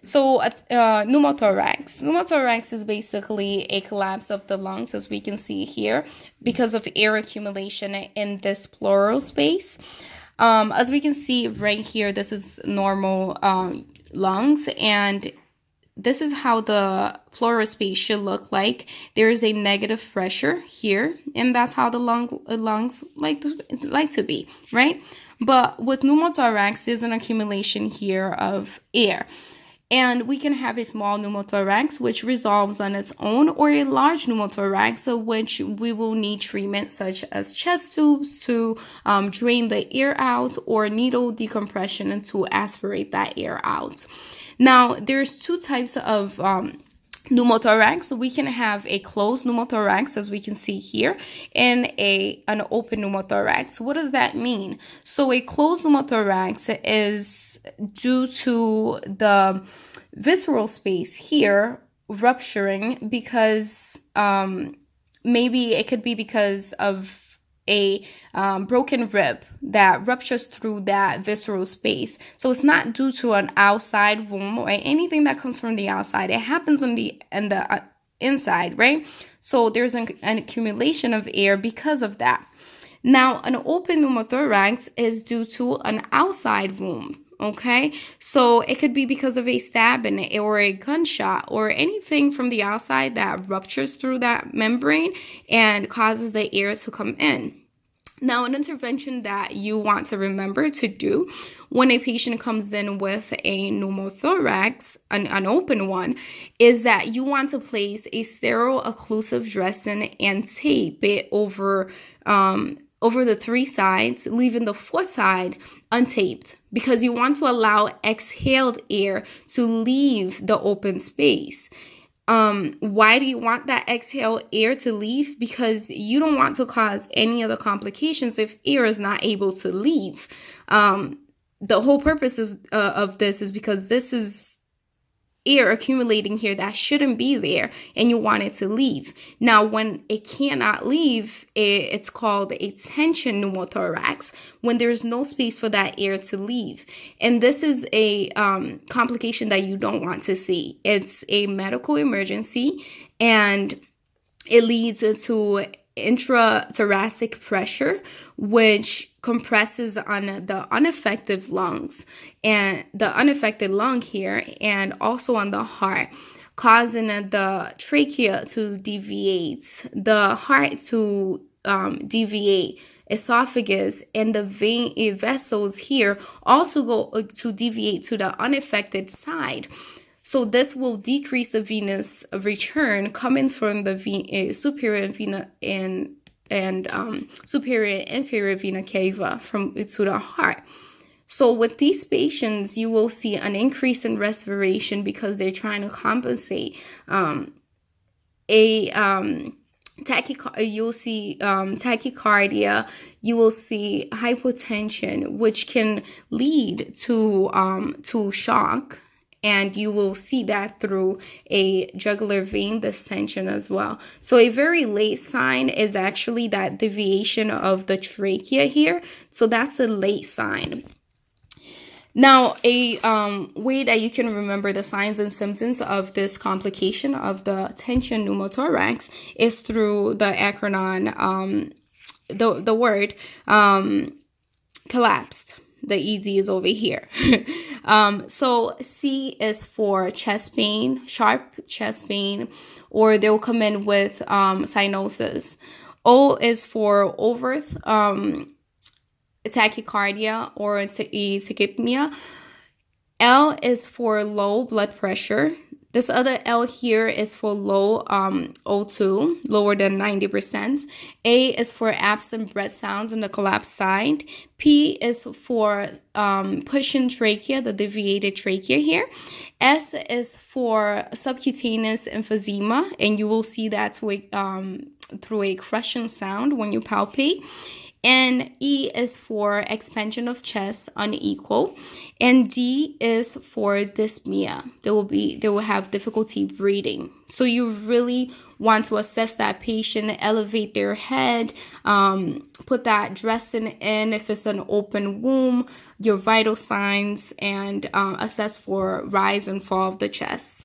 So, pneumothorax. Pneumothorax is basically a collapse of the lungs, as we can see here, because of air accumulation in this pleural space. As we can see right here, this is normal lungs, and this is how the pleural space should look like. There is a negative pressure here, and that's how the lungs like to be, right? But with pneumothorax, there's an accumulation here of air. And we can have a small pneumothorax, which resolves on its own, or a large pneumothorax, of which we will need treatment such as chest tubes to drain the air out, or needle decompression to aspirate that air out. Now, there's two types of pneumothorax. We can have a closed pneumothorax, as we can see here, and an open pneumothorax. What does that mean? So a closed pneumothorax is due to the visceral space here rupturing, because maybe it could be because of a broken rib that ruptures through that visceral space. So it's not due to an outside wound or anything that comes from the outside. It happens in the inside, right? So there's an accumulation of air because of that. Now, an open pneumothorax is due to an outside wound. Okay, so it could be because of a stab or a gunshot or anything from the outside that ruptures through that membrane and causes the air to come in. Now, an intervention that you want to remember to do when a patient comes in with a pneumothorax, an open one, is that you want to place a sterile occlusive dressing and tape it over the three sides, leaving the fourth side untaped, because you want to allow exhaled air to leave the open space. Why do you want that exhaled air to leave? Because you don't want to cause any other complications if air is not able to leave. The whole purpose of this is because this is air accumulating here that shouldn't be there, and you want it to leave. Now, when it cannot leave, it's called a tension pneumothorax, when there's no space for that air to leave. And this is a complication that you don't want to see. It's a medical emergency, and it leads to intrathoracic pressure, which compresses on the unaffected lungs and the unaffected lung here, and also on the heart, causing the trachea to deviate, the heart to deviate, esophagus and the vein vessels here also go to deviate to the unaffected side. So this will decrease the venous return coming from the superior vena and superior and inferior vena cava to the heart. So with these patients, you will see an increase in respiration because they're trying to compensate. You'll see tachycardia. You will see hypotension, which can lead to shock. And you will see that through a jugular vein distension as well. So a very late sign is actually that deviation of the trachea here. So that's a late sign. Now, a way that you can remember the signs and symptoms of this complication of the tension pneumothorax is through the acronym, the word collapsed. The ED is over here. So C is for chest pain, sharp chest pain, or they'll come in with cyanosis. O is for overt tachycardia or tachypnea. L is for low blood pressure. This other L here is for low O2, lower than 90%. A is for absent breath sounds in the collapsed side. P is for pushing trachea, the deviated trachea here. S is for subcutaneous emphysema, and you will see that through a crushing sound when you palpate. And E is for expansion of chest, unequal. And D is for dyspnea. They will have difficulty breathing. So you really want to assess that patient, elevate their head, put that dressing in if it's an open womb, your vital signs, and assess for rise and fall of the chest.